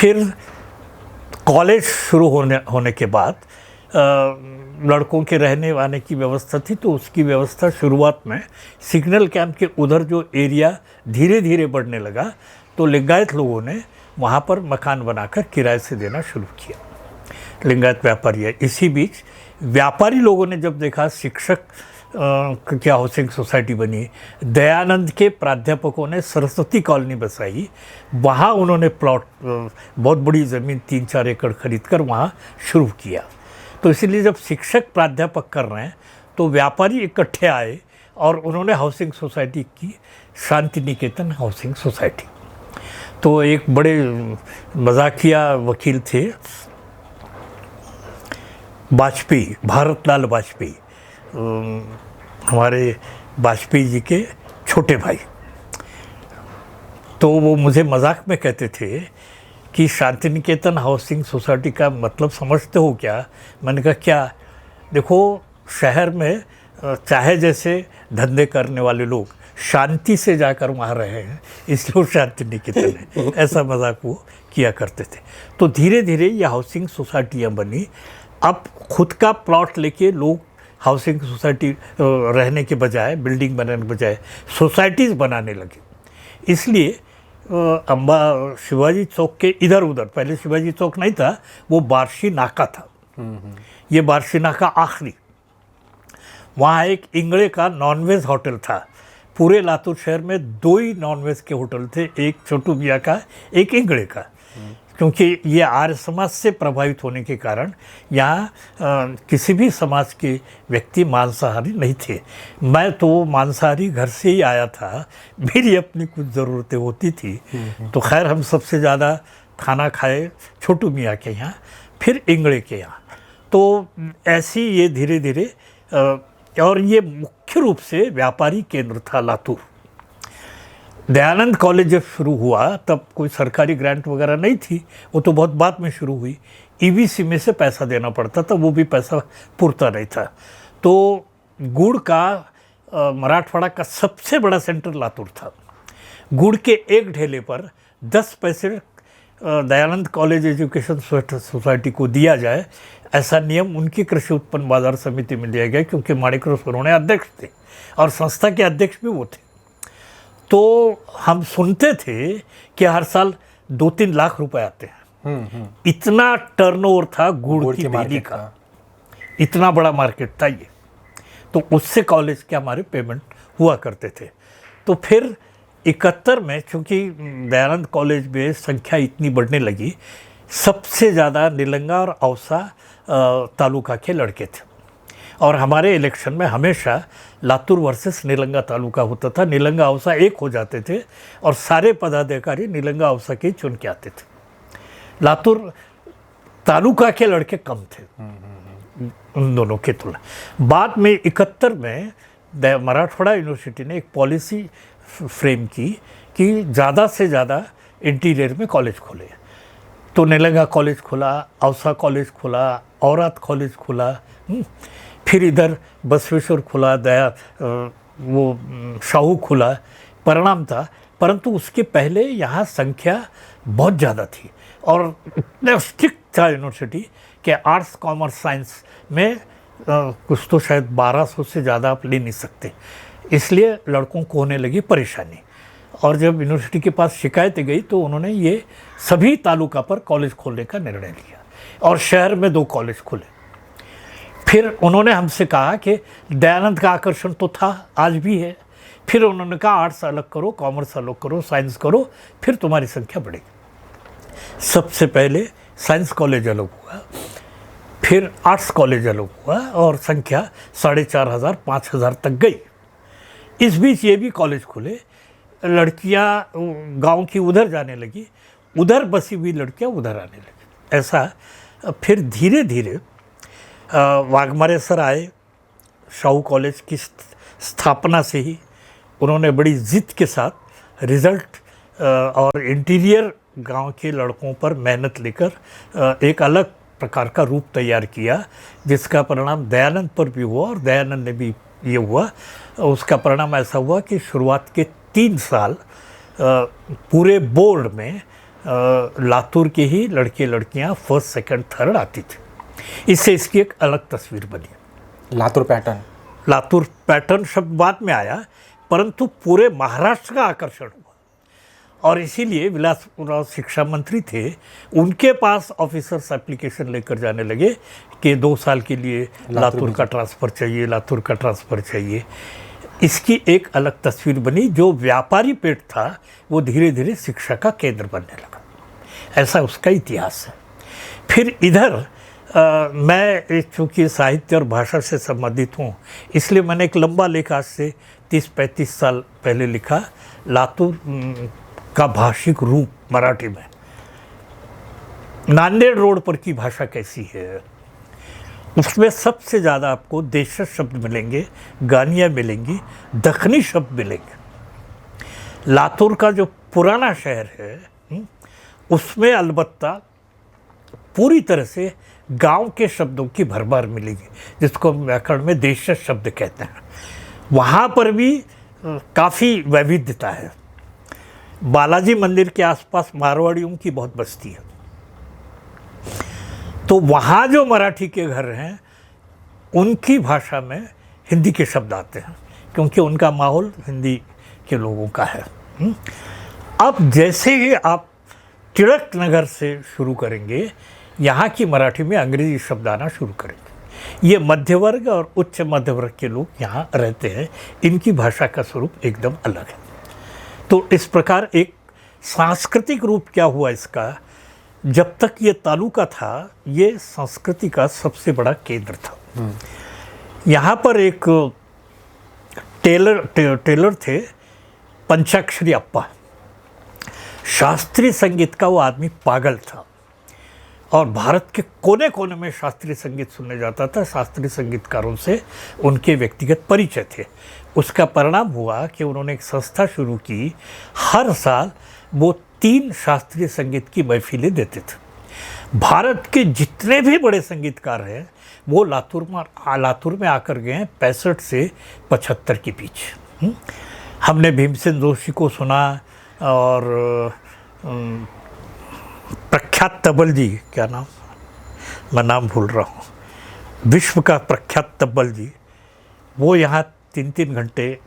फिर कॉलेज शुरू होने के बाद लड़कों के रहने वाने की व्यवस्था थी, तो उसकी व्यवस्था शुरुआत में सिग्नल कैंप के उधर जो एरिया धीरे धीरे बढ़ने लगा, तो लिंगायत लोगों ने वहाँ पर मकान बनाकर किराए से देना शुरू किया। लिंगायत व्यापारी है। इसी बीच व्यापारी लोगों ने जब देखा शिक्षक क्या हाउसिंग सोसाइटी बनी, दयानंद के प्राध्यापकों ने सरस्वती कॉलोनी बसाई, वहाँ उन्होंने प्लॉट बहुत बड़ी ज़मीन 3-4 एकड़ खरीद कर वहाँ शुरू किया। तो इसलिए जब शिक्षक प्राध्यापक कर रहे हैं तो व्यापारी इकट्ठे आए और उन्होंने हाउसिंग सोसाइटी की शांति निकेतन हाउसिंग सोसाइटी। तो एक बड़े मजाकिया वकील थे वाजपेयी, भारतलाल वाजपेयी, हमारे वाजपेयी जी के छोटे भाई। तो वो मुझे मजाक में कहते थे कि शांति निकेतन हाउसिंग सोसाइटी का मतलब समझते हो क्या? मैंने कहा क्या? देखो, शहर में चाहे जैसे धंधे करने वाले लोग शांति से जाकर वहाँ रहे हैं, इसलिए वो शांति निकेतन है, ऐसा मजाक वो किया करते थे। तो धीरे धीरे ये हाउसिंग सोसाइटियाँ बनी। अब खुद का प्लॉट लेके लोग हाउसिंग सोसाइटी रहने के बजाय, बिल्डिंग बनाने के बजाय सोसाइटीज़ बनाने लगे। इसलिए अम्बा शिवाजी चौक के इधर उधर, पहले शिवाजी चौक नहीं था, वो बार्शी नाका था। ये बार्शी नाका आखिरी, वहाँ एक इंगड़े का नॉनवेज होटल था। पूरे लातूर शहर में 2 ही नॉनवेज के होटल थे, एक छोटू मियाँ का, एक इंगड़े का। क्योंकि ये आर्य समाज से प्रभावित होने के कारण यहाँ किसी भी समाज के व्यक्ति मांसाहारी नहीं थे। मैं तो मांसाहारी घर से ही आया था, मेरी अपनी कुछ ज़रूरतें होती थी। तो खैर हम सबसे ज़्यादा खाना खाए छोटू मियाँ के यहाँ, फिर इंगड़े के यहाँ। तो ऐसी ये धीरे धीरे, और ये मुख्य रूप से व्यापारी केंद्र था लातूर। दयानंद कॉलेज जब शुरू हुआ तब कोई सरकारी ग्रांट वगैरह नहीं थी, वो तो बहुत बाद में शुरू हुई। ईवीसी में से पैसा देना पड़ता था, वो भी पैसा पुरता नहीं था। तो गुड़ का मराठवाड़ा का सबसे बड़ा सेंटर लातूर था। गुड़ के एक ढेले पर 10 पैसे दयानंद कॉलेज एजुकेशन सोसाइटी को दिया जाए, ऐसा नियम उनकी कृषि उत्पन्न बाजार समिति में लिया गया, क्योंकि माणिकराव सोनवणे अध्यक्ष थे और संस्था के अध्यक्ष भी वो थे। तो हम सुनते थे कि हर साल 2-3 लाख रुपए आते हैं। इतना टर्नओवर था गुड़ की थैली का, इतना बड़ा मार्केट था ये। तो उससे कॉलेज के हमारे पेमेंट हुआ करते थे। तो फिर 71 में चूँकि दयानंद कॉलेज में संख्या इतनी बढ़ने लगी, सबसे ज़्यादा निलंगा और औसा तालुका के लड़के थे। और हमारे इलेक्शन में हमेशा लातूर वर्सेस निलंगा तालुका होता था। निलंगा औसा एक हो जाते थे और सारे पदाधिकारी निलंगा औसा के चुन के आते थे। लातूर तालुका के लड़के कम थे उन दोनों के तुलना। बाद में 71 में मराठवाड़ा यूनिवर्सिटी ने एक पॉलिसी फ्रेम की कि ज़्यादा से ज़्यादा इंटीरियर में कॉलेज खोले। तो निलंगा कॉलेज खुला, औसा कॉलेज खुला, औरात कॉलेज खुला, फिर इधर बसवेश्वर खुला, वो शाहू खुला, परिणाम था। परंतु उसके पहले यहाँ संख्या बहुत ज़्यादा थी और इतना स्ट्रिक्ट था यूनिवर्सिटी कि आर्ट्स कॉमर्स साइंस में कुछ तो शायद 1200 से ज़्यादा आप ले नहीं सकते। इसलिए लड़कों को होने लगी परेशानी। और जब यूनिवर्सिटी के पास शिकायतें गई तो उन्होंने ये सभी तालुका पर कॉलेज खोलने का निर्णय लिया और शहर में 2 कॉलेज खुले। फिर उन्होंने हमसे कहा कि दयानंद का आकर्षण तो था, आज भी है। फिर उन्होंने कहा आर्ट्स अलग करो, कॉमर्स अलग करो, साइंस करो, फिर तुम्हारी संख्या बढ़ेगी। सबसे पहले साइंस कॉलेज अलग हुआ, फिर आर्ट्स कॉलेज अलग हुआ और संख्या 4500-5000 तक गई। इस बीच ये भी कॉलेज खुले, लड़कियां गांव की उधर जाने लगी, उधर बसी हुई लड़कियां उधर आने लगी। ऐसा फिर धीरे धीरे वाघमारे सर आए। शाहू कॉलेज की स्थापना से ही उन्होंने बड़ी जिद के साथ रिज़ल्ट और इंटीरियर गांव के लड़कों पर मेहनत लेकर एक अलग प्रकार का रूप तैयार किया, जिसका परिणाम दयानंद पर भी हुआ और दयानंद ने भी ये हुआ। उसका परिणाम ऐसा हुआ कि शुरुआत के 3 साल पूरे बोर्ड में लातूर के ही लड़के लड़कियां फर्स्ट सेकंड थर्ड आती थी। इससे इसकी एक अलग तस्वीर बनी। लातूर पैटर्न शब्द बाद में आया, परंतु पूरे महाराष्ट्र का आकर्षण हुआ और इसीलिए विलासराव शिक्षा मंत्री थे, उनके पास ऑफिसर्स एप्लीकेशन लेकर जाने लगे कि 2 साल के लिए लातूर का ट्रांसफ़र चाहिए, लातूर का ट्रांसफ़र चाहिए। इसकी एक अलग तस्वीर बनी। जो व्यापारी पेट था वो धीरे धीरे शिक्षा का केंद्र बनने लगा। ऐसा उसका इतिहास है। फिर इधर मैं चूँकि साहित्य और भाषा से संबंधित हूँ, इसलिए मैंने एक लंबा लेख आज से 30-35 साल पहले लिखा, लातूर का भाषिक रूप मराठी में। नांदेड़ रोड पर की भाषा कैसी है, उसमें सबसे ज़्यादा आपको देशज शब्द मिलेंगे, गानियाँ मिलेंगी, दखनी शब्द मिलेंगे। लातूर का जो पुराना शहर है उसमें अलबत्ता पूरी तरह से गांव के शब्दों की भरमार मिलेगी, जिसको हम व्याकरण में देशज शब्द कहते हैं। वहाँ पर भी काफ़ी वैविध्यता है। बालाजी मंदिर के आसपास मारवाड़ियों की बहुत बस्ती है, तो वहाँ जो मराठी के घर हैं उनकी भाषा में हिंदी के शब्द आते हैं, क्योंकि उनका माहौल हिंदी के लोगों का है। अब जैसे ही आप टिळक नगर से शुरू करेंगे, यहाँ की मराठी में अंग्रेजी शब्द आना शुरू करेंगे। ये मध्य वर्ग और उच्च मध्य वर्ग के लोग यहाँ रहते हैं, इनकी भाषा का स्वरूप एकदम अलग है। तो इस प्रकार एक सांस्कृतिक रूप क्या हुआ इसका, जब तक ये तालुका था, ये संस्कृति का सबसे बड़ा केंद्र था। यहाँ पर एक टेलर थे, पंचाक्षरी अप्पा। शास्त्रीय संगीत का वो आदमी पागल था और भारत के कोने कोने में शास्त्रीय संगीत सुनने जाता था। शास्त्रीय संगीतकारों से उनके व्यक्तिगत परिचय थे। उसका परिणाम हुआ कि उन्होंने एक संस्था शुरू की। हर साल वो 3 शास्त्रीय संगीत की महफिलें देते थे। भारत के जितने भी बड़े संगीतकार हैं वो लातूर में आकर गए हैं 65 से 75 के बीच। हमने भीमसेन जोशी को सुना और प्रख्यात तबल जी, क्या नाम, मैं नाम भूल रहा हूँ, विश्व का प्रख्यात तबल जी, वो यहाँ 3-3 घंटे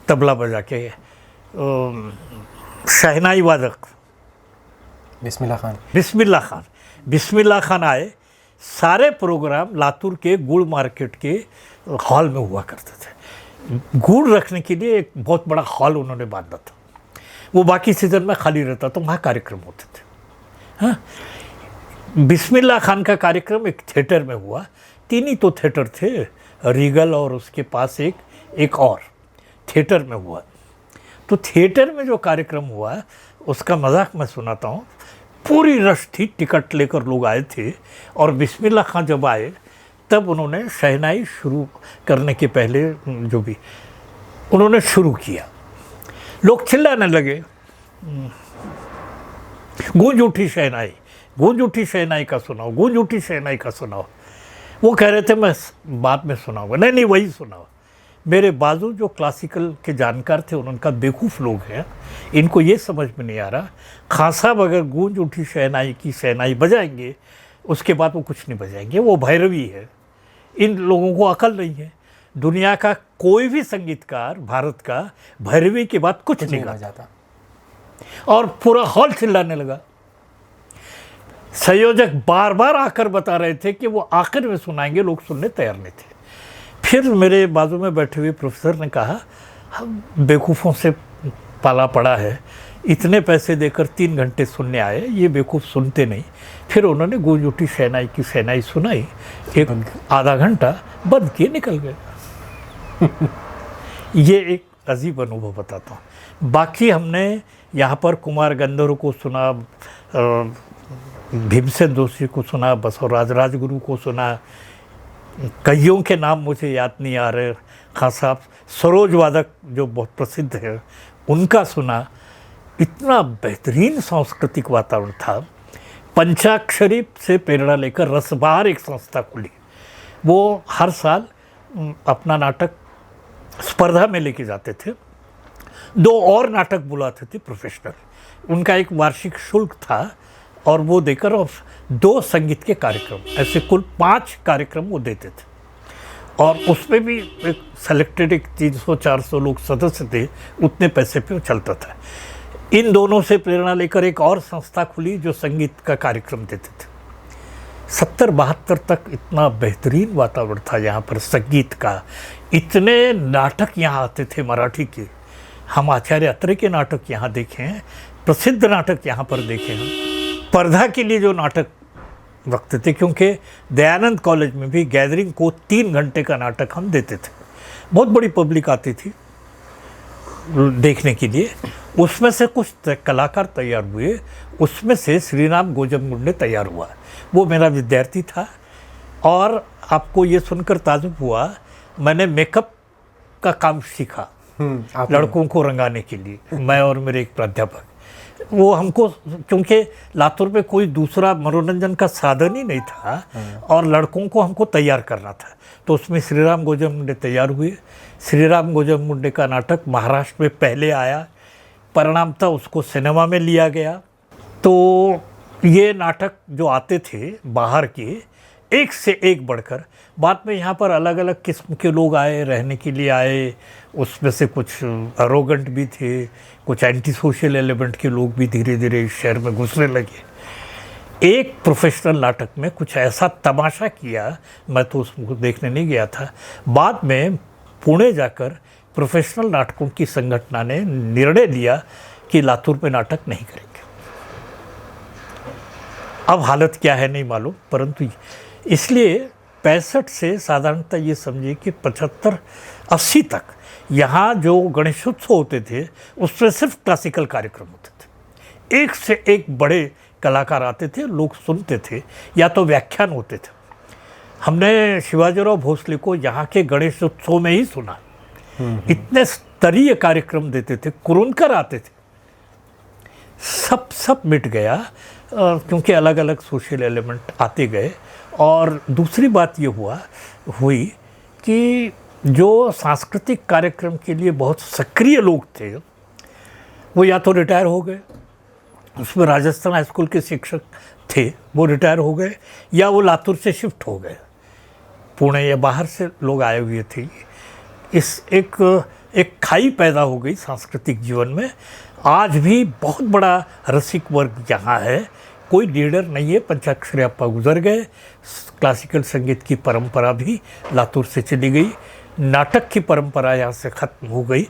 तबला बजा के, शहनाई वादक बिस्मिल्लाह खान आए। सारे प्रोग्राम लातूर के गुड़ मार्केट के हॉल में हुआ करते थे। गुड़ रखने के लिए एक बहुत बड़ा हॉल उन्होंने बांधा था, वो बाकी सीजन में खाली रहता, तो वहाँ कार्यक्रम होते थे। हाँ, बिस्मिल्लाह खान का कार्यक्रम एक थिएटर में हुआ। 3 ही तो थिएटर थे, रीगल और उसके पास एक और थिएटर में हुआ। तो थिएटर में जो कार्यक्रम हुआ उसका मजाक मैं सुनाता हूँ। पूरी रश थी, टिकट लेकर लोग आए थे और बिस्मिल्लाह खान जब आए तब उन्होंने शहनाई शुरू करने के पहले जो भी उन्होंने शुरू किया, लोग चिल्लाने लगे, गूंज उठी शहनाई, गूंज उठी शहनाई का सुनाओ, गूंज उठी शहनाई का सुनाओ। वो कह रहे थे मैं बाद में सुनाऊंगा, नहीं वही सुनाओ। मेरे बाजू जो क्लासिकल के जानकार थे उनका बेवकूफ़ लोग हैं, इनको ये समझ में नहीं आ रहा, खान साहब अगर गूंज उठी शहनाई की शहनाई बजाएंगे उसके बाद वो कुछ नहीं बजाएंगे, वो भैरवी है। इन लोगों को अकल नहीं है। दुनिया का कोई भी संगीतकार भारत का भैरवी के बाद कुछ नहीं गा जाता। और पूरा हॉल चिल्लाने लगा। संयोजक बार बार आकर बता रहे थे कि वो आखिर में सुनाएंगे, लोग सुनने तैयार नहीं थे। फिर मेरे बाजू में बैठे हुए प्रोफेसर ने कहा, हम बेवकूफ़ों से पाला पड़ा है, इतने पैसे देकर 3 घंटे सुनने आए, ये बेवकूफ़ सुनते नहीं। फिर उन्होंने गूंज उठी शहनाई की शहनाई सुनाई, एक आधा घंटा बंद किए निकल गए। ये एक अजीब अनुभव बताता हूँ। बाकी हमने यहाँ पर कुमार गंधर्व को सुना, भीमसेन जोशी को सुना, बसवराज राजगुरु को सुना, कईयों के नाम मुझे याद नहीं आ रहे, खान साहब सरोज वादक जो बहुत प्रसिद्ध है उनका सुना। इतना बेहतरीन सांस्कृतिक वातावरण था। पंचाक्षरी से प्रेरणा लेकर रसबहार एक संस्था खुली, वो हर साल अपना नाटक स्पर्धा में लेके जाते थे। 2 और नाटक बुलाते थे प्रोफेशनल, उनका एक वार्षिक शुल्क था और वो देकर और 2 संगीत के कार्यक्रम, ऐसे कुल 5 कार्यक्रम वो देते थे। और उसमें भी एक सेलेक्टेड एक 300-400 लोग सदस्य थे, उतने पैसे पे वो चलता था। इन दोनों से प्रेरणा लेकर एक और संस्था खुली जो संगीत का कार्यक्रम देते थे। 70-72 तक इतना बेहतरीन वातावरण था यहाँ पर संगीत का, इतने नाटक यहाँ आते थे मराठी के। हम आचार्य अत्रे के नाटक यहाँ देखे हैं, प्रसिद्ध नाटक यहाँ पर देखे हैं। स्पर्धा के लिए जो नाटक रखते थे, क्योंकि दयानंद कॉलेज में भी गैदरिंग को 3 घंटे का नाटक हम देते थे, बहुत बड़ी पब्लिक आती थी देखने के लिए। उसमें से कुछ कलाकार तैयार हुए, उसमें से श्रीराम गोजमगुंडे तैयार हुआ, वो मेरा विद्यार्थी था। और आपको ये सुनकर ताजुब हुआ, मैंने मेकअप का काम सीखा लड़कों को रंगाने के लिए, मैं और मेरे एक प्राध्यापक। वो हमको, क्योंकि लातूर में कोई दूसरा मनोरंजन का साधन ही नहीं था और लड़कों को हमको तैयार करना था, तो उसमें श्रीराम गोजमगुंडे तैयार हुए। श्रीराम गोजमगुंडे का नाटक महाराष्ट्र में पहले आया, परिणाम था उसको सिनेमा में लिया गया। तो ये नाटक जो आते थे बाहर के, एक से एक बढ़कर, बाद में यहाँ पर अलग अलग किस्म के लोग आए, रहने के लिए आए। उसमें से कुछ अरोगेंट भी थे, कुछ एंटी सोशल एलिमेंट के लोग भी धीरे धीरे इस शहर में घुसने लगे। एक प्रोफेशनल नाटक में कुछ ऐसा तमाशा किया, मैं तो उसको देखने नहीं गया था। बाद में पुणे जाकर प्रोफेशनल नाटकों की संगठना ने निर्णय लिया कि लातूर में नाटक नहीं करेंगे। अब हालत क्या है नहीं मालूम, परंतु इसलिए 65 से साधारणतः ये समझिए कि 75-80 तक यहाँ जो गणेशोत्सव होते थे उसमें सिर्फ क्लासिकल कार्यक्रम होते थे। एक से एक बड़े कलाकार आते थे, लोग सुनते थे, या तो व्याख्यान होते थे। हमने शिवाजीराव भोसले को यहाँ के गणेशोत्सव में ही सुना। इतने स्तरीय कार्यक्रम देते थे, कुरुनकर आते थे। सब मिट गया क्योंकि अलग अलग सोशल एलिमेंट आते गए। और दूसरी बात ये हुई कि जो सांस्कृतिक कार्यक्रम के लिए बहुत सक्रिय लोग थे वो या तो रिटायर हो गए, उसमें राजस्थान हाई स्कूल के शिक्षक थे वो रिटायर हो गए, या वो लातूर से शिफ्ट हो गए, पुणे या बाहर से लोग आए हुए थे। इस एक खाई पैदा हो गई सांस्कृतिक जीवन में। आज भी बहुत बड़ा रसिक वर्ग यहाँ है, कोई लीडर नहीं है। पंचाक्षरी अप्पा गुजर गए, क्लासिकल संगीत की परंपरा भी लातूर से चली गई, नाटक की परंपरा यहाँ से ख़त्म हो गई।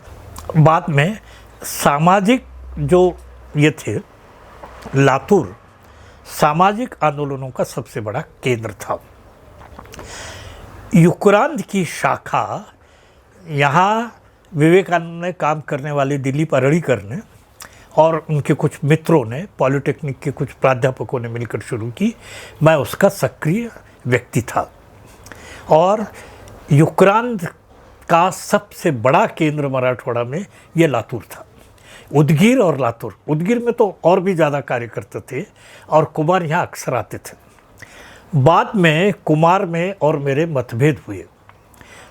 बाद में सामाजिक जो ये थे, लातूर सामाजिक आंदोलनों का सबसे बड़ा केंद्र था। युक्रांत की शाखा यहाँ विवेकानंद में काम करने वाले दिलीप अरड़ीकर ने और उनके कुछ मित्रों ने, पॉलिटेक्निक के कुछ प्राध्यापकों ने मिलकर शुरू की। मैं उसका सक्रिय व्यक्ति था। और युक्रांत का सबसे बड़ा केंद्र मराठवाड़ा में ये लातूर था। उदगीर और लातूर, उदगीर में तो और भी ज़्यादा कार्यकर्ता थे और कुमार यहाँ अक्सर आते थे। बाद में कुमार में और मेरे मतभेद हुए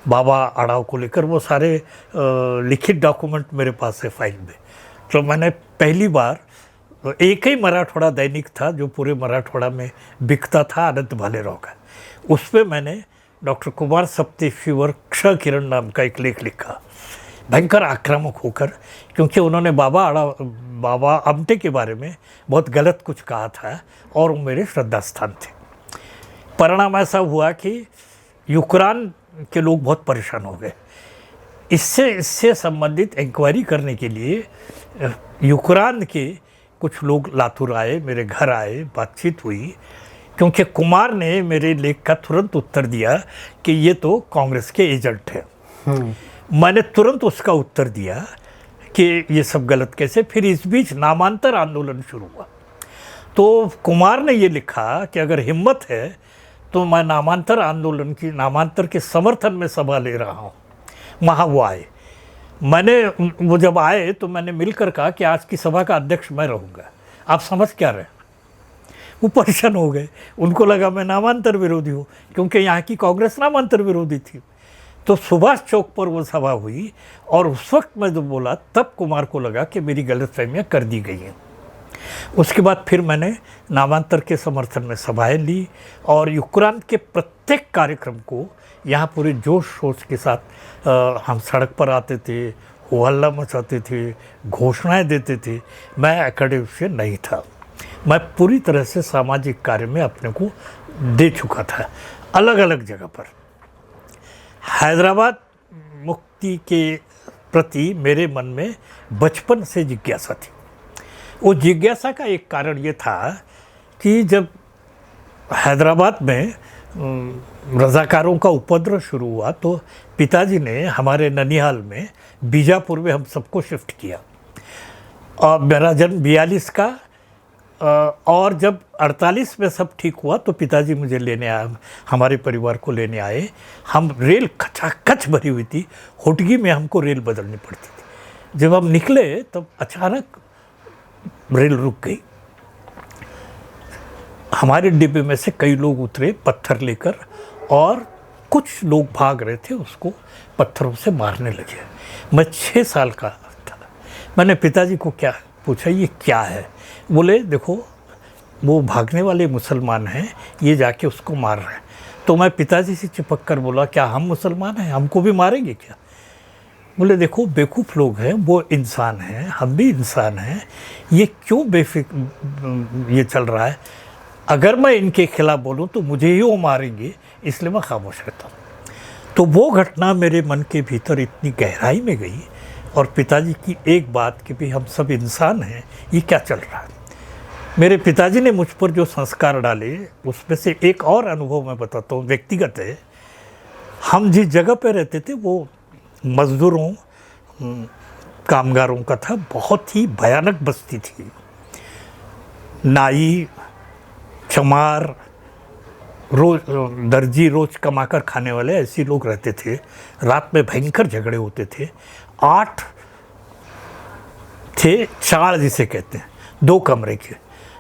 बाबा अड़ाव को लेकर। वो सारे लिखित डॉक्यूमेंट मेरे पास है फाइल में। तो मैंने पहली बार, एक ही मराठवाड़ा दैनिक था जो पूरे मराठवाड़ा में बिकता था, अनंत भालेराव का, उस पर मैंने डॉक्टर कुमार सप्तर्षिवर क्ष किरण नाम का एक लेख लिखा, भयंकर आक्रामक होकर, क्योंकि उन्होंने बाबा आमटे के बारे में बहुत गलत कुछ कहा था और वो मेरे श्रद्धा स्थान थे। परिणाम ऐसा हुआ कि युक्रान के लोग बहुत परेशान हो गए। इससे संबंधित इंक्वायरी करने के लिए युक्रान के कुछ लोग लातूर आए, मेरे घर आए, बातचीत हुई। क्योंकि कुमार ने मेरे लेख का तुरंत उत्तर दिया कि ये तो कांग्रेस के एजेंट हैं। मैंने तुरंत उसका उत्तर दिया कि ये सब गलत कैसे। फिर इस बीच नामांतर आंदोलन शुरू हुआ। तो कुमार ने ये लिखा कि अगर हिम्मत है तो मैं नामांतर आंदोलन की, नामांतर के समर्थन में सभा ले रहा हूँ। वहाँ वो आए, वो जब आए तो मैंने मिलकर कहा कि आज की सभा का अध्यक्ष मैं रहूँगा। आप समझ क्या रहे? वो परेशान हो गए, उनको लगा मैं नामांतर विरोधी हूँ, क्योंकि यहाँ की कांग्रेस नामांतर विरोधी थी। तो सुभाष चौक पर वो सभा हुई और उस वक्त मैं जब बोला तब कुमार को लगा कि मेरी गलतफहमियाँ कर दी गई हैं। उसके बाद फिर मैंने नामांतर के समर्थन में सभाएं ली और यूक्रांत के प्रत्येक कार्यक्रम को यहाँ पूरे जोश शोश के साथ हम सड़क पर आते थे, हो हल्ला मचाते थे, घोषणाएं देते थे। मैं एकेडमिक से नहीं था, मैं पूरी तरह से सामाजिक कार्य में अपने को दे चुका था अलग अलग जगह पर। हैदराबाद मुक्ति के प्रति मेरे मन में बचपन से जिज्ञासा थी। वो जिज्ञासा का एक कारण ये था कि जब हैदराबाद में रज़ाकारों का उपद्रव शुरू हुआ तो पिताजी ने हमारे ननिहाल में बीजापुर में हम सबको शिफ्ट किया। और मेरा जन्म 42 का और जब 48 में सब ठीक हुआ तो पिताजी मुझे लेने आए, हमारे परिवार को लेने आए। हम रेल खचाखच भरी हुई थी, होटगी में हमको रेल बदलनी पड़ती थी। जब हम निकले तब अचानक रेल रुक गई। हमारे डिब्बे में से कई लोग उतरे पत्थर लेकर और कुछ लोग भाग रहे थे, उसको पत्थरों से मारने लगे। मैं 6 साल का था। मैंने पिताजी को क्या पूछा, ये क्या है? बोले देखो वो भागने वाले मुसलमान हैं, ये जाके उसको मार रहे हैं। तो मैं पिताजी से चिपक कर बोला क्या हम मुसलमान हैं, हमको भी मारेंगे क्या? बोले देखो बेवकूफ़ लोग हैं, वो इंसान हैं, हम भी इंसान हैं, ये क्यों ये चल रहा है? अगर मैं इनके खिलाफ़ बोलूँ तो मुझे ही वो मारेंगे, इसलिए मैं खामोश रहता हूँ। तो वो घटना मेरे मन के भीतर इतनी गहराई में गई और पिताजी की एक बात कि भी हम सब इंसान हैं, ये क्या चल रहा है। मेरे पिताजी ने मुझ पर जो संस्कार डाले उसमें से एक और अनुभव मैं बताता हूँ, व्यक्तिगत है। हम जिस जगह पे रहते थे वो मज़दूरों कामगारों का था, बहुत ही भयानक बस्ती थी। नाई, चमार, रोज दर्जी, रोज कमाकर खाने वाले ऐसे लोग रहते थे। रात में भयंकर झगड़े होते थे। 8 थे, 4 जिसे कहते हैं, 2 कमरे के।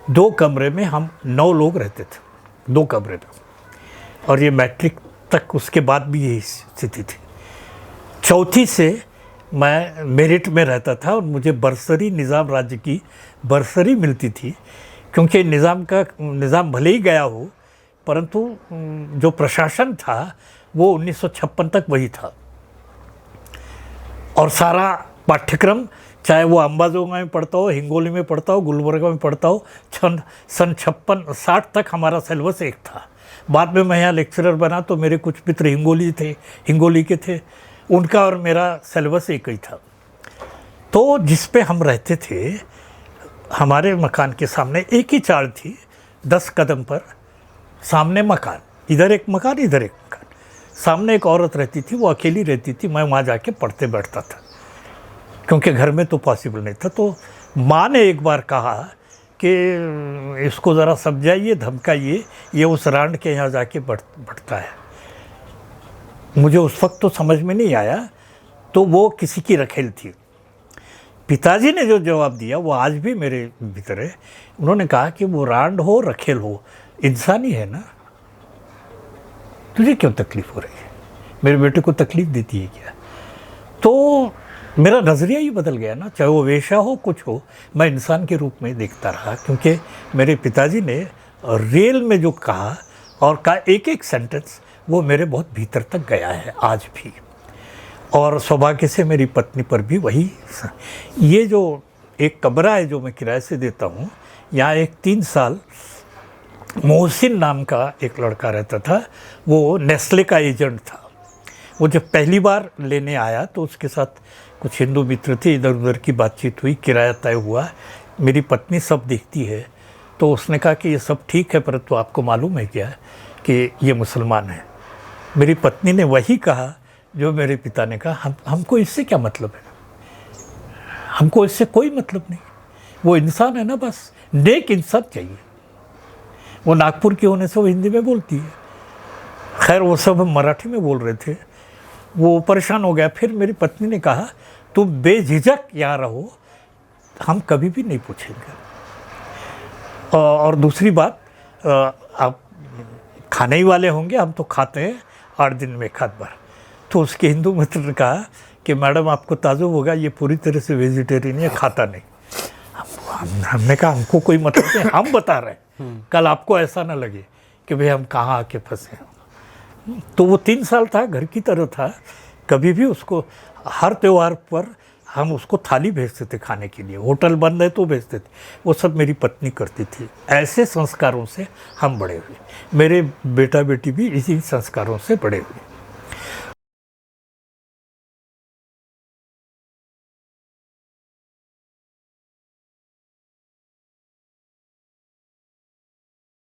2 कमरे में हम 9 लोग रहते थे, 2 कमरे में। और ये मैट्रिक तक, उसके बाद भी यही स्थिति थी। चौथी से मैं मेरिट में रहता था और मुझे बरसरी, निज़ाम राज्य की बरसरी मिलती थी, क्योंकि निज़ाम भले ही गया हो परंतु जो प्रशासन था वो 1956 तक वही था। और सारा पाठ्यक्रम, चाहे वो अंबाजोगाई में पढ़ता हो, हिंगोली में पढ़ता हो, गुलबर्गा में पढ़ता हो, सन 56-60 तक हमारा सिलेबस एक था। बाद में मैं यहाँ लेक्चरर बना तो मेरे कुछ मित्र हिंगोली के थे, उनका और मेरा सिलेबस एक ही था। तो जिस पे हम रहते थे, हमारे मकान के सामने एक ही चाल थी, 10 कदम पर सामने मकान, इधर एक मकान, इधर एक मकान। सामने एक औरत रहती थी, वो अकेली रहती थी। मैं वहाँ जाके पढ़ते बैठता था, क्योंकि घर में तो पॉसिबल नहीं था। तो माँ ने एक बार कहा कि इसको ज़रा समझाइए, धमकाइए, ये उस रांड के यहाँ जाके बैठता है। मुझे उस वक्त तो समझ में नहीं आया, तो वो किसी की रखेल थी। पिताजी ने जो जवाब दिया वो आज भी मेरे भीतर है। उन्होंने कहा कि वो रांड हो, रखेल हो, इंसान ही है ना, तुझे क्यों तकलीफ़ हो रही है? मेरे बेटे को तकलीफ़ देती है क्या? तो मेरा नज़रिया ही बदल गया ना, चाहे वो वेश्या हो, कुछ हो, मैं इंसान के रूप में देखता रहा। क्योंकि मेरे पिताजी ने रेल में जो कहा और का एक सेंटेंस वो मेरे बहुत भीतर तक गया है आज भी। और सौभाग्य से मेरी पत्नी पर भी वही। ये जो एक कमरा है जो मैं किराए से देता हूँ, यहाँ एक 3 साल मोहसिन नाम का एक लड़का रहता था। वो नेस्ले का एजेंट था। वो जब पहली बार लेने आया तो उसके साथ कुछ हिंदू मित्र थे, इधर उधर की बातचीत हुई, किराया तय हुआ। मेरी पत्नी सब देखती है, तो उसने कहा कि ये सब ठीक है, परंतु आपको मालूम है क्या कि ये मुसलमान है? मेरी पत्नी ने वही कहा जो मेरे पिता ने कहा, हमको इससे क्या मतलब है, हमको इससे कोई मतलब नहीं, वो इंसान है ना, बस नेक इंसान चाहिए। वो नागपुर की होने से वो हिंदी में बोलती है। खैर वो सब हम मराठी में बोल रहे थे। वो परेशान हो गया। फिर मेरी पत्नी ने कहा तुम बेझिझक यहाँ रहो, हम कभी भी नहीं पूछेंगे। और दूसरी बात, आप खाने ही वाले होंगे, हम तो खाते हैं 8 दिन में 1 बार। तो उसके हिंदू मित्र ने कहा कि मैडम आपको ताजुब होगा, ये पूरी तरह से वेजिटेरियन है, खाता नहीं। हमने कहा हमको कोई मतलब नहीं, हम बता रहे हैं, कल आपको ऐसा ना लगे कि भाई हम कहाँ आके फंसे हैं। तो वो 3 साल था, घर की तरह था। कभी भी उसको हर त्योहार पर हम उसको थाली भेजते थे खाने के लिए, होटल बंद है तो भेजते थे, वो सब मेरी पत्नी करती थी। ऐसे संस्कारों से हम बड़े हुए, मेरे बेटा बेटी भी इसी संस्कारों से बड़े हुए।